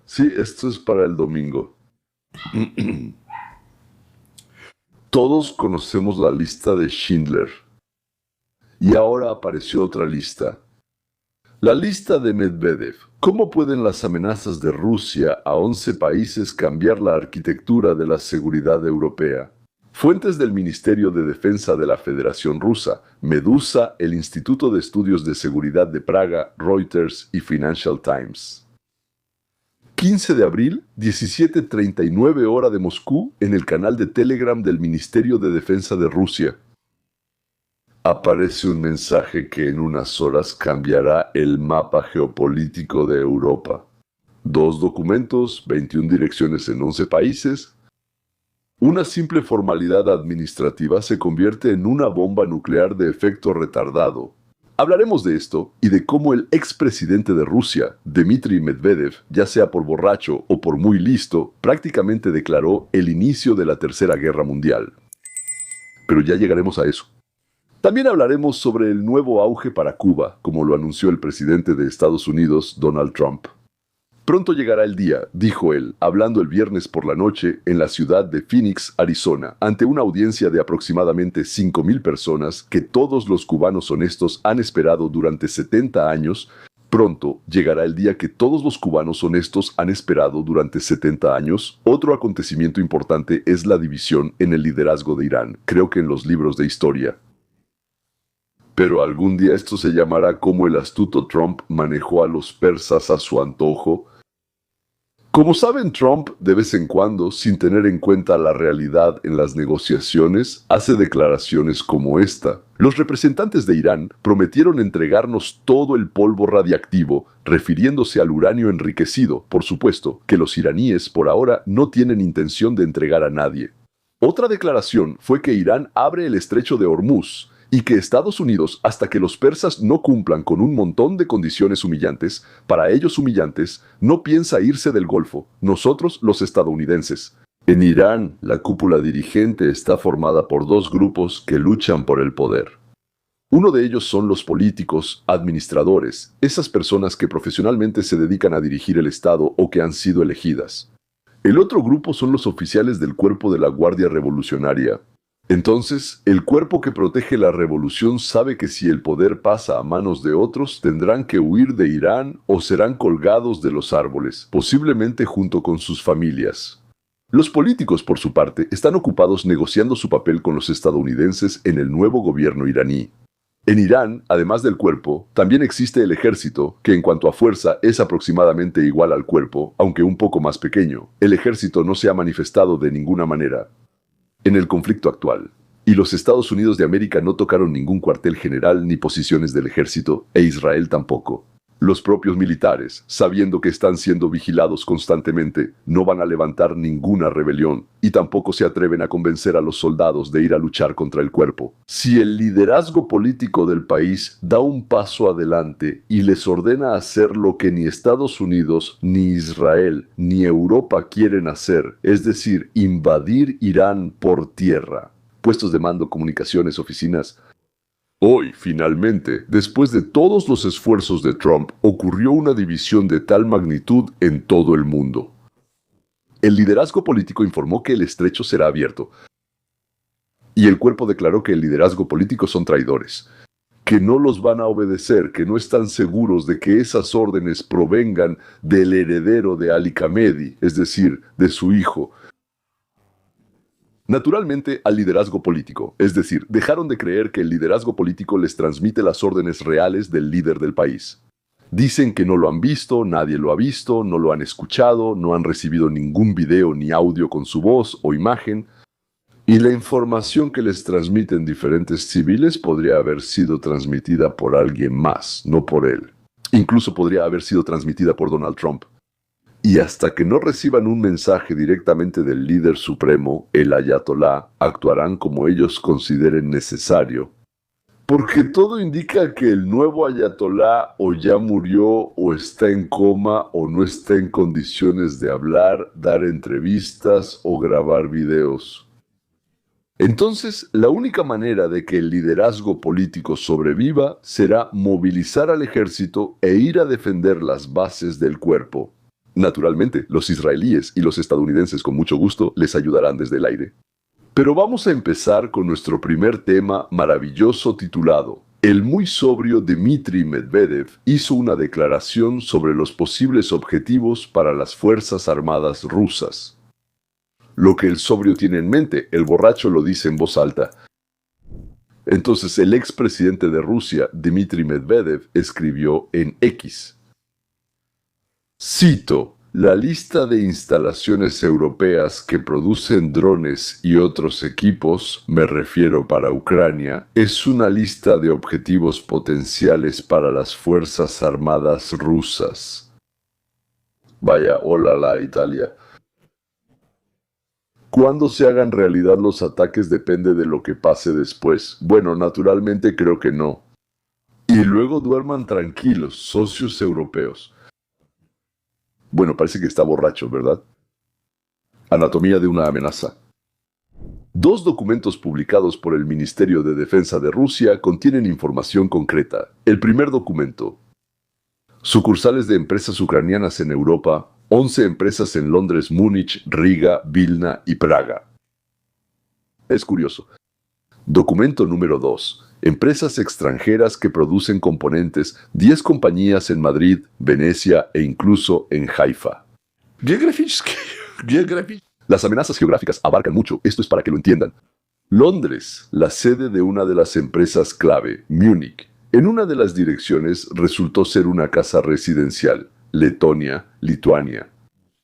Sí, esto es para el domingo. Todos conocemos la lista de Schindler. Y ahora apareció otra lista. La lista de Medvedev. ¿Cómo pueden las amenazas de Rusia a 11 países cambiar la arquitectura de la seguridad europea? Fuentes del Ministerio de Defensa de la Federación Rusa, Medusa, el Instituto de Estudios de Seguridad de Praga, Reuters y Financial Times. 15 de abril, 17:39 hora de Moscú, en el canal de Telegram del Ministerio de Defensa de Rusia. Aparece un mensaje que en unas horas cambiará el mapa geopolítico de Europa. 2 documentos, 21 direcciones en 11 países. Una simple formalidad administrativa se convierte en una bomba nuclear de efecto retardado. Hablaremos de esto y de cómo el expresidente de Rusia, Dmitry Medvedev, ya sea por borracho o por muy listo, prácticamente declaró el inicio de la Tercera Guerra Mundial. Pero ya llegaremos a eso. También hablaremos sobre el nuevo auge para Cuba, como lo anunció el presidente de Estados Unidos, Donald Trump. Pronto llegará el día, dijo él, hablando el viernes por la noche en la ciudad de Phoenix, Arizona, ante una audiencia de aproximadamente 5,000 personas que todos los cubanos honestos han esperado durante 70 años. Pronto llegará el día que todos los cubanos honestos han esperado durante 70 años. Otro acontecimiento importante es la división en el liderazgo de Irán, creo que en los libros de historia. Pero algún día esto se llamará cómo el astuto Trump manejó a los persas a su antojo. Como saben, Trump, de vez en cuando, sin tener en cuenta la realidad en las negociaciones, hace declaraciones como esta. Los representantes de Irán prometieron entregarnos todo el polvo radiactivo, refiriéndose al uranio enriquecido, por supuesto, que los iraníes por ahora no tienen intención de entregar a nadie. Otra declaración fue que Irán abre el estrecho de Hormuz, y que Estados Unidos, hasta que los persas no cumplan con un montón de condiciones humillantes, para ellos humillantes, no piensa irse del Golfo, nosotros los estadounidenses. En Irán, la cúpula dirigente está formada por 2 grupos que luchan por el poder. Uno de ellos son los políticos, administradores, esas personas que profesionalmente se dedican a dirigir el Estado o que han sido elegidas. El otro grupo son los oficiales del cuerpo de la Guardia Revolucionaria. Entonces, el cuerpo que protege la revolución sabe que si el poder pasa a manos de otros, tendrán que huir de Irán o serán colgados de los árboles, posiblemente junto con sus familias. Los políticos, por su parte, están ocupados negociando su papel con los estadounidenses en el nuevo gobierno iraní. En Irán, además del cuerpo, también existe el ejército, que en cuanto a fuerza es aproximadamente igual al cuerpo, aunque un poco más pequeño. El ejército no se ha manifestado de ninguna manera en el conflicto actual, y los Estados Unidos de América no tocaron ningún cuartel general ni posiciones del ejército, e Israel tampoco. Los propios militares, sabiendo que están siendo vigilados constantemente, no van a levantar ninguna rebelión, y tampoco se atreven a convencer a los soldados de ir a luchar contra el cuerpo. Si el liderazgo político del país da un paso adelante y les ordena hacer lo que ni Estados Unidos, ni Israel, ni Europa quieren hacer, es decir, invadir Irán por tierra, puestos de mando, comunicaciones, oficinas. Hoy, finalmente, después de todos los esfuerzos de Trump, ocurrió una división de tal magnitud en todo el mundo. El liderazgo político informó que el estrecho será abierto, y el cuerpo declaró que el liderazgo político son traidores, que no los van a obedecer, que no están seguros de que esas órdenes provengan del heredero de Ali Khamenei, es decir, de su hijo. Naturalmente, al liderazgo político, es decir, dejaron de creer que el liderazgo político les transmite las órdenes reales del líder del país. Dicen que no lo han visto, nadie lo ha visto, no lo han escuchado, no han recibido ningún video ni audio con su voz o imagen, y la información que les transmiten diferentes civiles podría haber sido transmitida por alguien más, no por él. Incluso podría haber sido transmitida por Donald Trump. Y hasta que no reciban un mensaje directamente del líder supremo, el ayatolá, actuarán como ellos consideren necesario. Porque todo indica que el nuevo ayatolá o ya murió, o está en coma, o no está en condiciones de hablar, dar entrevistas o grabar videos. Entonces, la única manera de que el liderazgo político sobreviva será movilizar al ejército e ir a defender las bases del cuerpo. Naturalmente, los israelíes y los estadounidenses con mucho gusto les ayudarán desde el aire. Pero vamos a empezar con nuestro primer tema maravilloso titulado: el muy sobrio Dmitry Medvedev hizo una declaración sobre los posibles objetivos para las Fuerzas Armadas rusas. Lo que el sobrio tiene en mente, el borracho lo dice en voz alta. Entonces el expresidente de Rusia, Dmitry Medvedev, escribió en X. Cito: la lista de instalaciones europeas que producen drones y otros equipos, me refiero para Ucrania, es una lista de objetivos potenciales para las Fuerzas Armadas rusas. Vaya, hola la Italia. Cuándo se hagan realidad los ataques depende de lo que pase después. Bueno, naturalmente creo que no. Y luego duerman tranquilos, socios europeos. Bueno, parece que está borracho, ¿verdad? Anatomía de una amenaza. Dos documentos publicados por el Ministerio de Defensa de Rusia contienen información concreta. El primer documento: sucursales de empresas ucranianas en Europa, 11 empresas en Londres, Múnich, Riga, Vilna y Praga. Es curioso. Documento número 2. Empresas extranjeras que producen componentes, 10 compañías en Madrid, Venecia e incluso en Haifa. Las amenazas geográficas abarcan mucho, esto es para que lo entiendan. Londres, la sede de una de las empresas clave, Múnich. En una de las direcciones resultó ser una casa residencial, Letonia, Lituania.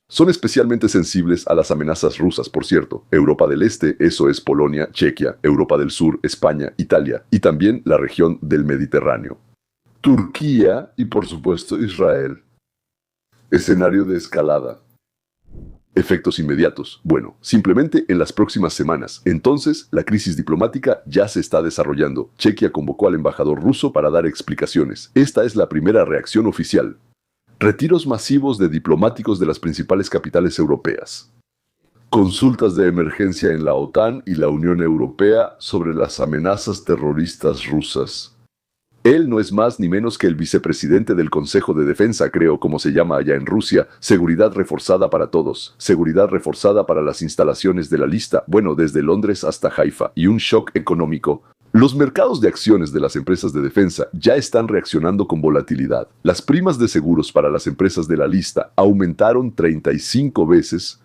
Son especialmente sensibles a las amenazas rusas, por cierto. Europa del Este, eso es Polonia, Chequia, Europa del Sur, España, Italia, y también la región del Mediterráneo. Turquía y, por supuesto, Israel. Escenario de escalada. Efectos inmediatos. Bueno, simplemente en las próximas semanas. Entonces, la crisis diplomática ya se está desarrollando. Chequia convocó al embajador ruso para dar explicaciones. Esta es la primera reacción oficial. Retiros masivos de diplomáticos de las principales capitales europeas. Consultas de emergencia en la OTAN y la Unión Europea sobre las amenazas terroristas rusas. Él no es más ni menos que el vicepresidente del Consejo de Defensa, creo, como se llama allá en Rusia. Seguridad reforzada para todos. Seguridad reforzada para las instalaciones de la lista, bueno, desde Londres hasta Haifa. Y un shock económico. Los mercados de acciones de las empresas de defensa ya están reaccionando con volatilidad. Las primas de seguros para las empresas de la lista aumentaron 35 veces.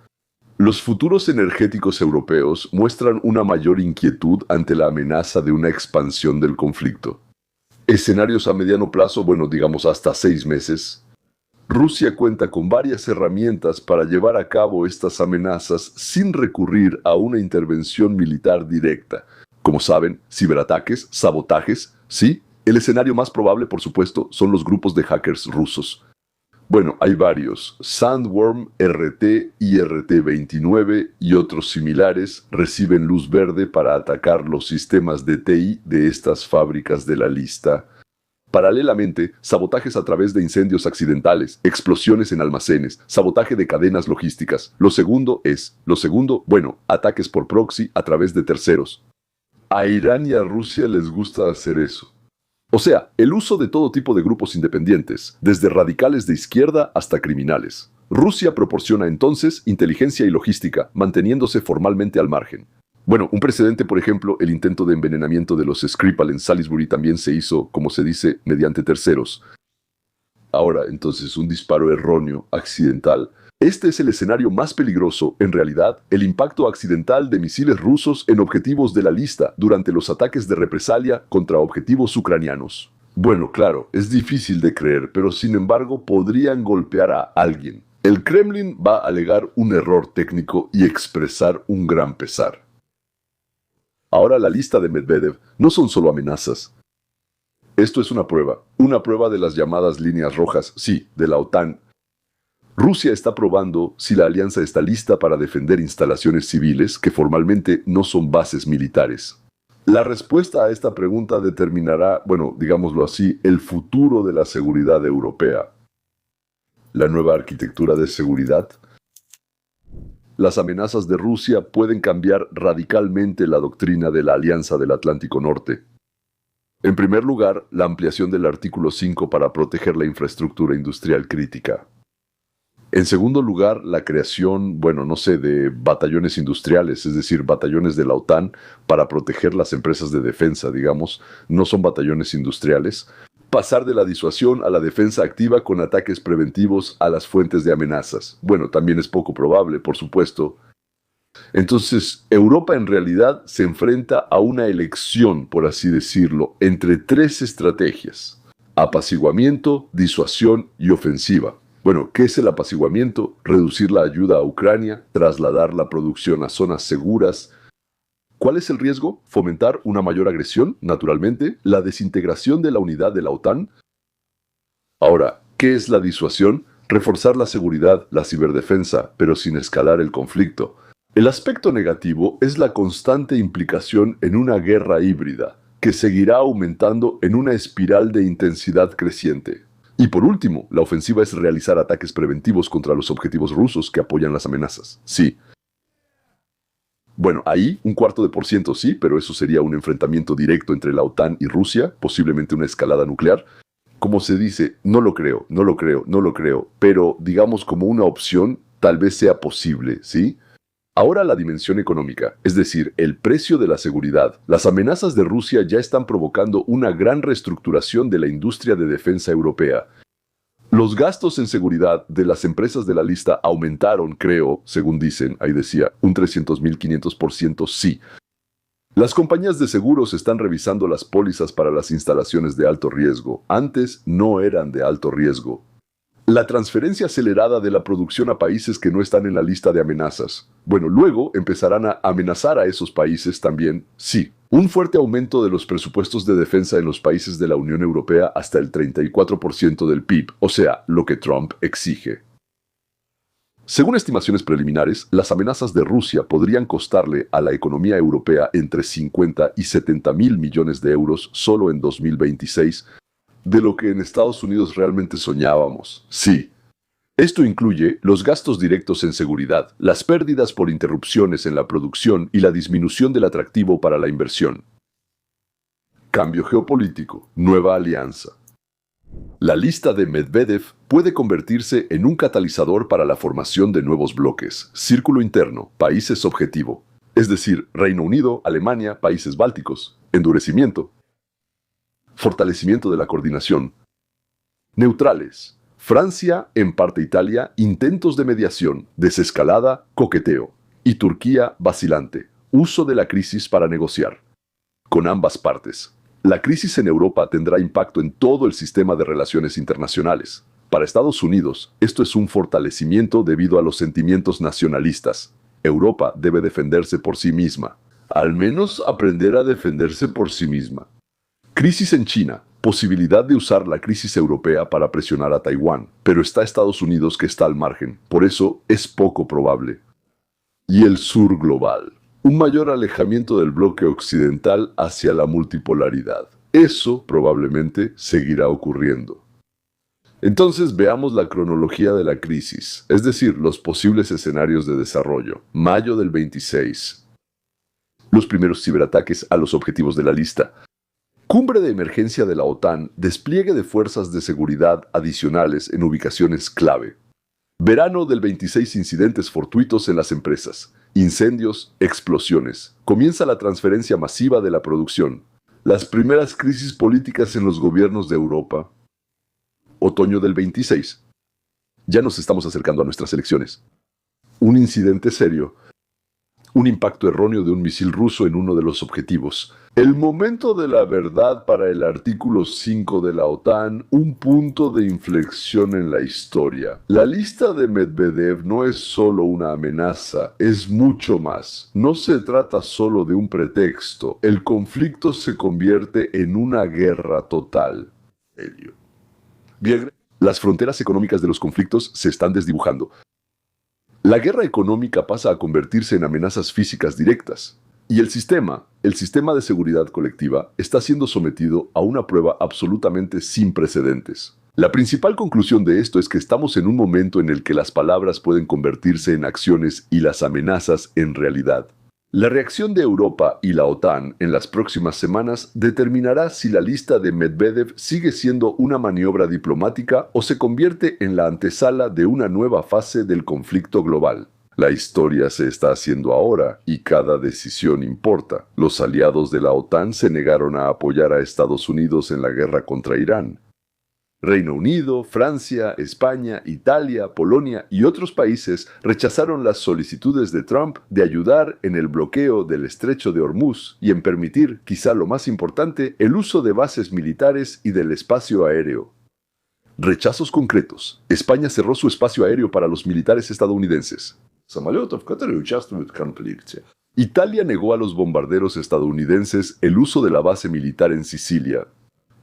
Los futuros energéticos europeos muestran una mayor inquietud ante la amenaza de una expansión del conflicto. Escenarios a mediano plazo, bueno, digamos hasta 6 meses. Rusia cuenta con varias herramientas para llevar a cabo estas amenazas sin recurrir a una intervención militar directa. Como saben, ciberataques, sabotajes, sí. El escenario más probable, por supuesto, son los grupos de hackers rusos. Bueno, hay varios. Sandworm, RT y RT-29 y otros similares reciben luz verde para atacar los sistemas de TI de estas fábricas de la lista. Paralelamente, sabotajes a través de incendios accidentales, explosiones en almacenes, sabotaje de cadenas logísticas. Lo segundo, ataques por proxy a través de terceros. A Irán y a Rusia les gusta hacer eso. O sea, el uso de todo tipo de grupos independientes, desde radicales de izquierda hasta criminales. Rusia proporciona entonces inteligencia y logística, manteniéndose formalmente al margen. Bueno, un precedente, por ejemplo, el intento de envenenamiento de los Skripal en Salisbury también se hizo, como se dice, mediante terceros. Ahora, entonces, un disparo erróneo, accidental. Este es el escenario más peligroso, en realidad, el impacto accidental de misiles rusos en objetivos de la lista durante los ataques de represalia contra objetivos ucranianos. Bueno, claro, es difícil de creer, pero sin embargo podrían golpear a alguien. El Kremlin va a alegar un error técnico y expresar un gran pesar. Ahora la lista de Medvedev no son solo amenazas. Esto es una prueba de las llamadas líneas rojas, sí, de la OTAN. Rusia está probando si la alianza está lista para defender instalaciones civiles que formalmente no son bases militares. La respuesta a esta pregunta determinará, bueno, digámoslo así, el futuro de la seguridad europea. La nueva arquitectura de seguridad. Las amenazas de Rusia pueden cambiar radicalmente la doctrina de la Alianza del Atlántico Norte. En primer lugar, la ampliación del artículo 5 para proteger la infraestructura industrial crítica. En segundo lugar, la creación, bueno, no sé, de batallones industriales, es decir, batallones de la OTAN para proteger las empresas de defensa, digamos, no son batallones industriales. Pasar de la disuasión a la defensa activa con ataques preventivos a las fuentes de amenazas. Bueno, también es poco probable, por supuesto. Entonces, Europa en realidad se enfrenta a una elección, por así decirlo, entre tres estrategias: apaciguamiento, disuasión y ofensiva. Bueno, ¿qué es el apaciguamiento? Reducir la ayuda a Ucrania, trasladar la producción a zonas seguras. ¿Cuál es el riesgo? Fomentar una mayor agresión, naturalmente, la desintegración de la unidad de la OTAN. Ahora, ¿qué es la disuasión? Reforzar la seguridad, la ciberdefensa, pero sin escalar el conflicto. El aspecto negativo es la constante implicación en una guerra híbrida, que seguirá aumentando en una espiral de intensidad creciente. Y por último, la ofensiva es realizar ataques preventivos contra los objetivos rusos que apoyan las amenazas. Sí. Bueno, ahí un 0,25% sí, pero eso sería un enfrentamiento directo entre la OTAN y Rusia, posiblemente una escalada nuclear. Como se dice, no lo creo, no lo creo, no lo creo, pero digamos como una opción, tal vez sea posible, ¿sí? Ahora la dimensión económica, es decir, el precio de la seguridad. Las amenazas de Rusia ya están provocando una gran reestructuración de la industria de defensa europea. Los gastos en seguridad de las empresas de la lista aumentaron, creo, según dicen, ahí decía, un 300.500% sí. Las compañías de seguros están revisando las pólizas para las instalaciones de alto riesgo. Antes no eran de alto riesgo. La transferencia acelerada de la producción a países que no están en la lista de amenazas. Bueno, luego empezarán a amenazar a esos países también, sí. Un fuerte aumento de los presupuestos de defensa en los países de la Unión Europea hasta el 34% del PIB, o sea, lo que Trump exige. Según estimaciones preliminares, las amenazas de Rusia podrían costarle a la economía europea entre 50 y 70 mil millones de euros solo en 2026, de lo que en Estados Unidos realmente soñábamos. Sí. Esto incluye los gastos directos en seguridad, las pérdidas por interrupciones en la producción y la disminución del atractivo para la inversión. Cambio geopolítico, nueva alianza. La lista de Medvedev puede convertirse en un catalizador para la formación de nuevos bloques. Círculo interno, países objetivo. Es decir, Reino Unido, Alemania, países bálticos. Endurecimiento. Fortalecimiento de la coordinación. Neutrales. Francia, en parte Italia, intentos de mediación, desescalada, coqueteo. Y Turquía, vacilante. Uso de la crisis para negociar. Con ambas partes. La crisis en Europa tendrá impacto en todo el sistema de relaciones internacionales. Para Estados Unidos, esto es un fortalecimiento debido a los sentimientos nacionalistas. Europa debe defenderse por sí misma. Al menos aprender a defenderse por sí misma. Crisis en China. Posibilidad de usar la crisis europea para presionar a Taiwán, pero está Estados Unidos que está al margen, por eso es poco probable. Y el sur global. Un mayor alejamiento del bloque occidental hacia la multipolaridad. Eso probablemente seguirá ocurriendo. Entonces veamos la cronología de la crisis, es decir, los posibles escenarios de desarrollo. Mayo del 26. Los primeros ciberataques a los objetivos de la lista. Cumbre de emergencia de la OTAN, despliegue de fuerzas de seguridad adicionales en ubicaciones clave. Verano del 26, incidentes fortuitos en las empresas. Incendios, explosiones. Comienza la transferencia masiva de la producción. Las primeras crisis políticas en los gobiernos de Europa. Otoño del 26. Ya nos estamos acercando a nuestras elecciones. Un incidente serio. Un impacto erróneo de un misil ruso en uno de los objetivos. El momento de la verdad para el artículo 5 de la OTAN, un punto de inflexión en la historia. La lista de Medvedev no es solo una amenaza, es mucho más. No se trata solo de un pretexto. El conflicto se convierte en una guerra total. Bien, las fronteras económicas de los conflictos se están desdibujando. La guerra económica pasa a convertirse en amenazas físicas directas. Y el sistema de seguridad colectiva, está siendo sometido a una prueba absolutamente sin precedentes. La principal conclusión de esto es que estamos en un momento en el que las palabras pueden convertirse en acciones y las amenazas en realidad. La reacción de Europa y la OTAN en las próximas semanas determinará si la lista de Medvedev sigue siendo una maniobra diplomática o se convierte en la antesala de una nueva fase del conflicto global. La historia se está haciendo ahora y cada decisión importa. Los aliados de la OTAN se negaron a apoyar a Estados Unidos en la guerra contra Irán. Reino Unido, Francia, España, Italia, Polonia y otros países rechazaron las solicitudes de Trump de ayudar en el bloqueo del estrecho de Hormuz y en permitir, quizá lo más importante, el uso de bases militares y del espacio aéreo. Rechazos concretos. España cerró su espacio aéreo para los militares estadounidenses. Самолетов, которые участвуют в конфликте. Italia negó a los bombarderos estadounidenses el uso de la base militar en Sicilia.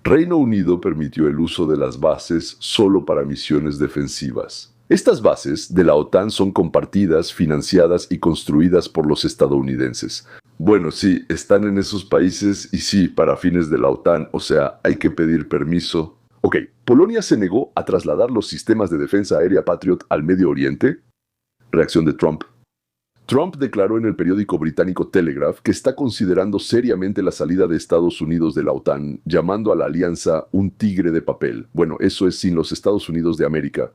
Reino Unido permitió el uso de las bases solo para misiones defensivas. Estas bases de la OTAN son compartidas, financiadas y construidas por los estadounidenses. Bueno, sí, están en esos países y sí, para fines de la OTAN, o sea, hay que pedir permiso. Ok, Polonia se negó a trasladar los sistemas de defensa aérea Patriot al Medio Oriente. Reacción de Trump. Trump declaró en el periódico británico Telegraph que está considerando seriamente la salida de Estados Unidos de la OTAN, llamando a la alianza un tigre de papel. Bueno, eso es sin los Estados Unidos de América.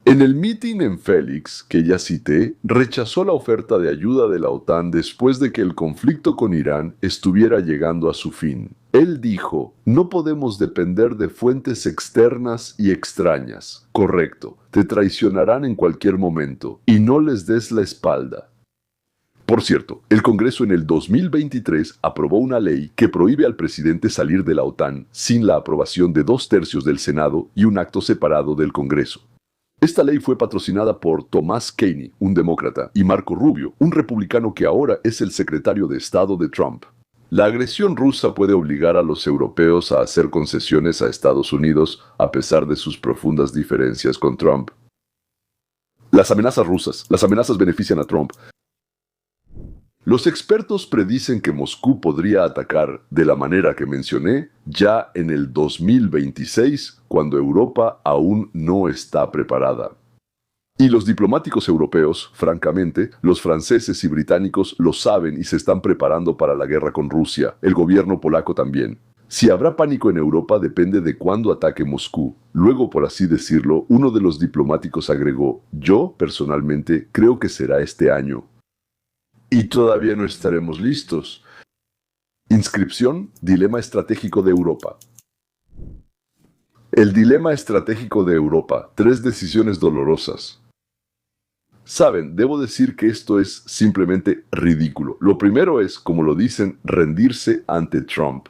En el meeting en Phoenix, que ya cité, rechazó la oferta de ayuda de la OTAN después de que el conflicto con Irán estuviera llegando a su fin. Él dijo, no podemos depender de fuentes externas y extrañas. Correcto, te traicionarán en cualquier momento y no les des la espalda. Por cierto, el Congreso en el 2023 aprobó una ley que prohíbe al presidente salir de la OTAN sin la aprobación de 2/3 del Senado y un acto separado del Congreso. Esta ley fue patrocinada por Thomas Kearney, un demócrata, y Marco Rubio, un republicano que ahora es el secretario de Estado de Trump. La agresión rusa puede obligar a los europeos a hacer concesiones a Estados Unidos a pesar de sus profundas diferencias con Trump. Las amenazas benefician a Trump. Los expertos predicen que Moscú podría atacar de la manera que mencioné ya en el 2026, cuando Europa aún no está preparada. Y los diplomáticos europeos, francamente, los franceses y británicos lo saben y se están preparando para la guerra con Rusia, el gobierno polaco también. Si habrá pánico en Europa depende de cuándo ataque Moscú. Luego, por así decirlo, uno de los diplomáticos agregó, yo, personalmente, creo que será este año. Y todavía no estaremos listos. Inscripción, Dilema Estratégico de Europa. El dilema estratégico de Europa, 3 decisiones dolorosas. Saben, debo decir que esto es simplemente ridículo. Lo primero es, como lo dicen, rendirse ante Trump.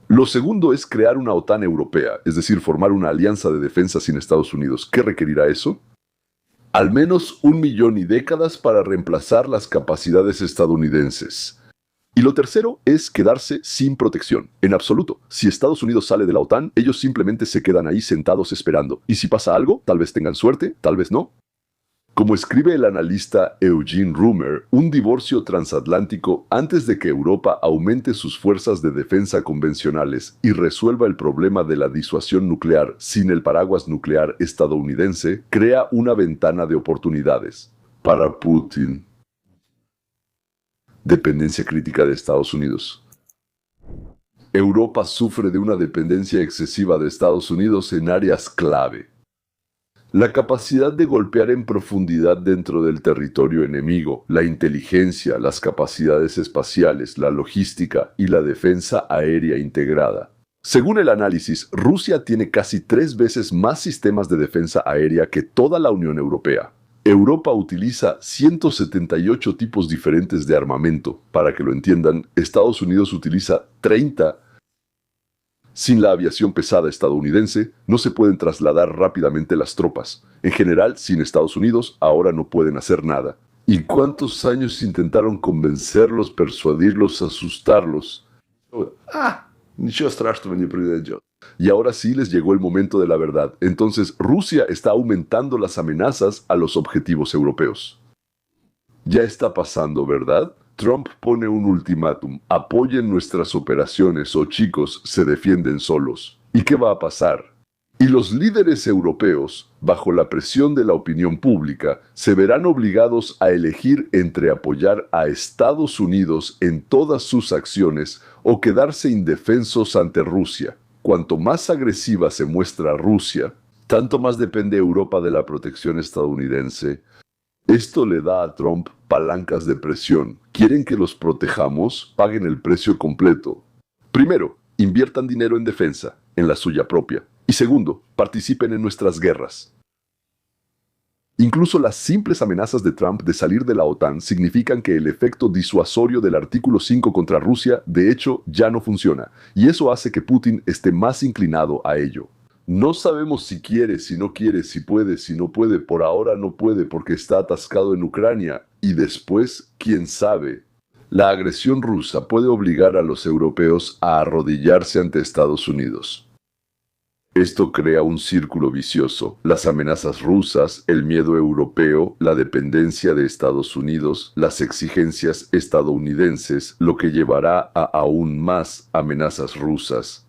Lo segundo es crear una OTAN europea, es decir, formar una alianza de defensa sin Estados Unidos. ¿Qué requerirá eso? Al menos 1 millón y décadas para reemplazar las capacidades estadounidenses. Y lo tercero es quedarse sin protección, en absoluto. Si Estados Unidos sale de la OTAN, ellos simplemente se quedan ahí sentados esperando. Y si pasa algo, tal vez tengan suerte, tal vez no. Como escribe el analista Eugene Rumer, un divorcio transatlántico antes de que Europa aumente sus fuerzas de defensa convencionales y resuelva el problema de la disuasión nuclear sin el paraguas nuclear estadounidense, crea una ventana de oportunidades para Putin. Dependencia crítica de Estados Unidos. Europa sufre de una dependencia excesiva de Estados Unidos en áreas clave. La capacidad de golpear en profundidad dentro del territorio enemigo, la inteligencia, las capacidades espaciales, la logística y la defensa aérea integrada. Según el análisis, Rusia tiene casi 3 veces más sistemas de defensa aérea que toda la Unión Europea. Europa utiliza 178 tipos diferentes de armamento. Para que lo entiendan, Estados Unidos utiliza 30. Sin la aviación pesada estadounidense, no se pueden trasladar rápidamente las tropas. En general, sin Estados Unidos, ahora no pueden hacer nada. ¿Y cuántos años intentaron convencerlos, persuadirlos, asustarlos? Ничего страшного не произойдет. Y ahora sí les llegó el momento de la verdad. Entonces, Rusia está aumentando las amenazas a los objetivos europeos. Ya está pasando, ¿verdad? Trump pone un ultimátum. Apoyen nuestras operaciones o chicos, se defienden solos. ¿Y qué va a pasar? Y los líderes europeos, bajo la presión de la opinión pública, se verán obligados a elegir entre apoyar a Estados Unidos en todas sus acciones o quedarse indefensos ante Rusia. Cuanto más agresiva se muestra Rusia, tanto más depende Europa de la protección estadounidense. Esto le da a Trump palancas de presión. ¿Quieren que los protejamos? Paguen el precio completo. Primero, inviertan dinero en defensa, en la suya propia. Y segundo, participen en nuestras guerras. Incluso las simples amenazas de Trump de salir de la OTAN significan que el efecto disuasorio del artículo 5 contra Rusia, de hecho, ya no funciona, y eso hace que Putin esté más inclinado a ello. No sabemos si quiere, si no quiere, si puede, si no puede. Por ahora no puede porque está atascado en Ucrania, y después, quién sabe. La agresión rusa puede obligar a los europeos a arrodillarse ante Estados Unidos. Esto crea un círculo vicioso. Las amenazas rusas, el miedo europeo, la dependencia de Estados Unidos, las exigencias estadounidenses, lo que llevará a aún más amenazas rusas.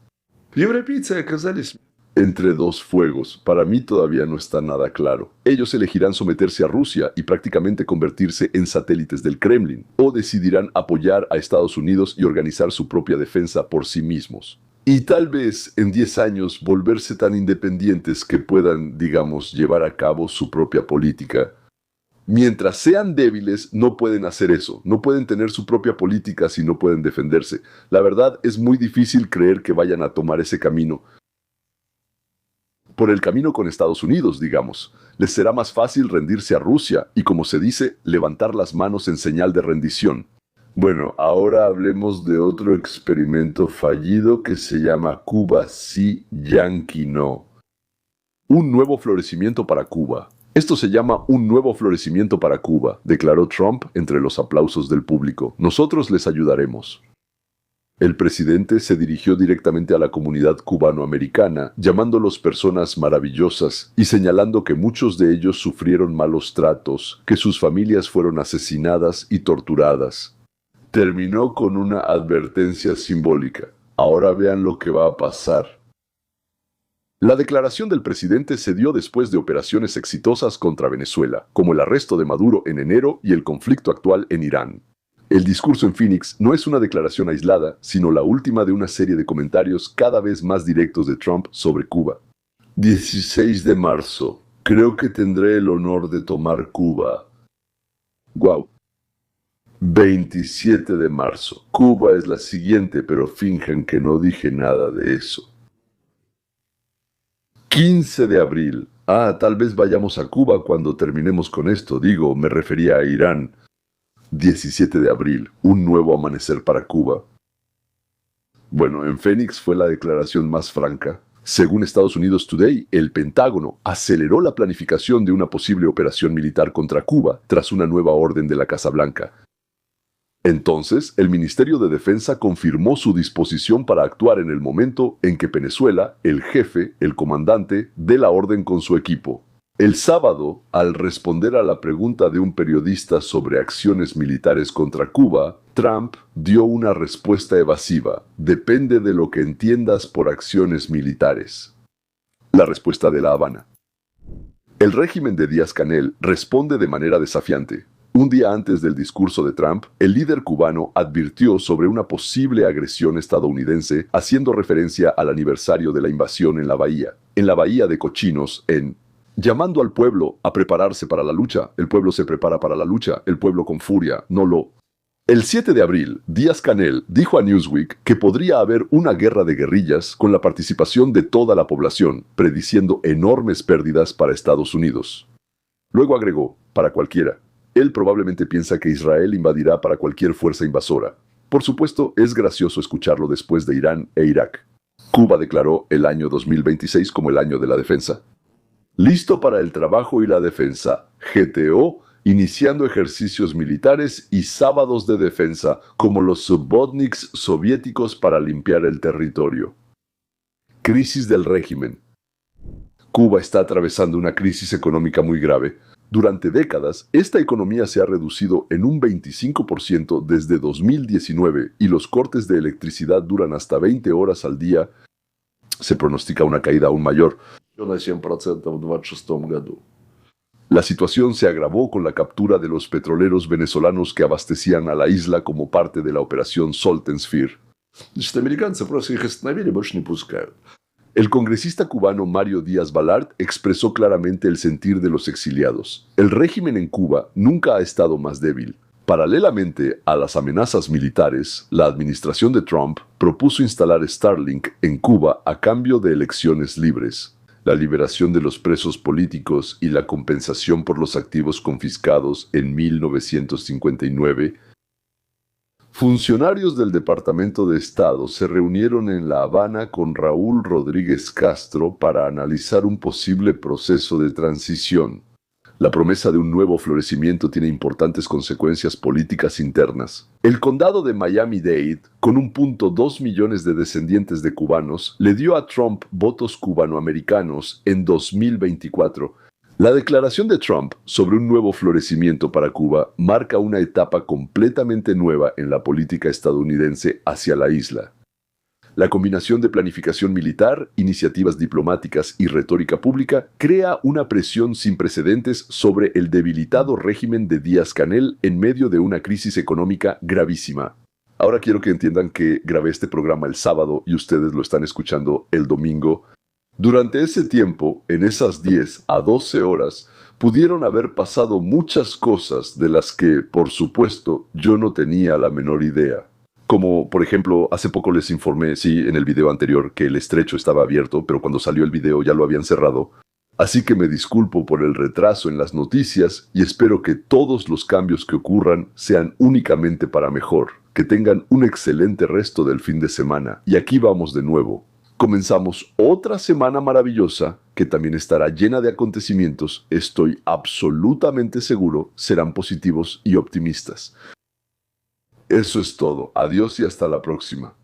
Entre dos fuegos, para mí todavía no está nada claro. Ellos elegirán someterse a Rusia y prácticamente convertirse en satélites del Kremlin, o decidirán apoyar a Estados Unidos y organizar su propia defensa por sí mismos. Y tal vez en 10 años volverse tan independientes que puedan, digamos, llevar a cabo su propia política. Mientras sean débiles, no pueden hacer eso. No pueden tener su propia política si no pueden defenderse. La verdad, es muy difícil creer que vayan a tomar ese camino. Por el camino con Estados Unidos, digamos. Les será más fácil rendirse a Rusia y, como se dice, levantar las manos en señal de rendición. Bueno, ahora hablemos de otro experimento fallido que se llama Cuba sí, Yankee no. Un nuevo florecimiento para Cuba. Esto se llama un nuevo florecimiento para Cuba, declaró Trump entre los aplausos del público. Nosotros les ayudaremos. El presidente se dirigió directamente a la comunidad cubanoamericana, llamándolos personas maravillosas y señalando que muchos de ellos sufrieron malos tratos, que sus familias fueron asesinadas y torturadas. Terminó con una advertencia simbólica. Ahora vean lo que va a pasar. La declaración del presidente se dio después de operaciones exitosas contra Venezuela, como el arresto de Maduro en enero y el conflicto actual en Irán. El discurso en Phoenix no es una declaración aislada, sino la última de una serie de comentarios cada vez más directos de Trump sobre Cuba. 16 de marzo. Creo que tendré el honor de tomar Cuba. ¡Guau! 27 de marzo. Cuba es la siguiente, pero finjan que no dije nada de eso. 15 de abril. Tal vez vayamos a Cuba cuando terminemos con esto. Digo, me refería a Irán. 17 de abril. Un nuevo amanecer para Cuba. Bueno, en Phoenix fue la declaración más franca. Según Estados Unidos Today, el Pentágono aceleró la planificación de una posible operación militar contra Cuba tras una nueva orden de la Casa Blanca. Entonces, el Ministerio de Defensa confirmó su disposición para actuar en el momento en que Venezuela, el jefe, el comandante, dé la orden con su equipo. El sábado, al responder a la pregunta de un periodista sobre acciones militares contra Cuba, Trump dio una respuesta evasiva. Depende de lo que entiendas por acciones militares. La respuesta de La Habana. El régimen de Díaz-Canel responde de manera desafiante. Un día antes del discurso de Trump, el líder cubano advirtió sobre una posible agresión estadounidense haciendo referencia al aniversario de la invasión en la bahía de Cochinos, llamando al pueblo a prepararse para la lucha. El pueblo se prepara para la lucha, el pueblo con furia, no lo... El 7 de abril, Díaz-Canel dijo a Newsweek que podría haber una guerra de guerrillas con la participación de toda la población, prediciendo enormes pérdidas para Estados Unidos. Luego agregó, para cualquiera. Él probablemente piensa que Israel invadirá para cualquier fuerza invasora. Por supuesto, es gracioso escucharlo después de Irán e Irak. Cuba declaró el año 2026 como el año de la defensa. Listo para el trabajo y la defensa. GTO, iniciando ejercicios militares y sábados de defensa, como los Subotniks soviéticos para limpiar el territorio. Crisis del régimen. Cuba está atravesando una crisis económica muy grave. Durante décadas, esta economía se ha reducido en un 25% desde 2019 y los cortes de electricidad duran hasta 20 horas al día. Se pronostica una caída aún mayor. на 7% в 26 году. La situación se agravó con la captura de los petroleros venezolanos que abastecían a la isla como parte de la operación Salton Sphere. Значит, американцы просто их остановили, больше не пускают. El congresista cubano Mario Díaz Balart expresó claramente el sentir de los exiliados. El régimen en Cuba nunca ha estado más débil. Paralelamente a las amenazas militares, la administración de Trump propuso instalar Starlink en Cuba a cambio de elecciones libres. La liberación de los presos políticos y la compensación por los activos confiscados en 1959. Funcionarios del Departamento de Estado se reunieron en La Habana con Raúl Rodríguez Castro para analizar un posible proceso de transición. La promesa de un nuevo florecimiento tiene importantes consecuencias políticas internas. El condado de Miami-Dade, con 1.2 millones de descendientes de cubanos, le dio a Trump votos cubanoamericanos en 2024. La declaración de Trump sobre un nuevo florecimiento para Cuba marca una etapa completamente nueva en la política estadounidense hacia la isla. La combinación de planificación militar, iniciativas diplomáticas y retórica pública crea una presión sin precedentes sobre el debilitado régimen de Díaz-Canel en medio de una crisis económica gravísima. Ahora quiero que entiendan que grabé este programa el sábado y ustedes lo están escuchando el domingo. Durante ese tiempo, en esas 10 a 12 horas, pudieron haber pasado muchas cosas de las que, por supuesto, yo no tenía la menor idea. Como, por ejemplo, hace poco les informé, sí, en el video anterior, que el estrecho estaba abierto, pero cuando salió el video ya lo habían cerrado. Así que me disculpo por el retraso en las noticias y espero que todos los cambios que ocurran sean únicamente para mejor. Que tengan un excelente resto del fin de semana. Y aquí vamos de nuevo. Comenzamos otra semana maravillosa que también estará llena de acontecimientos. Estoy absolutamente seguro serán positivos y optimistas. Eso es todo. Adiós y hasta la próxima.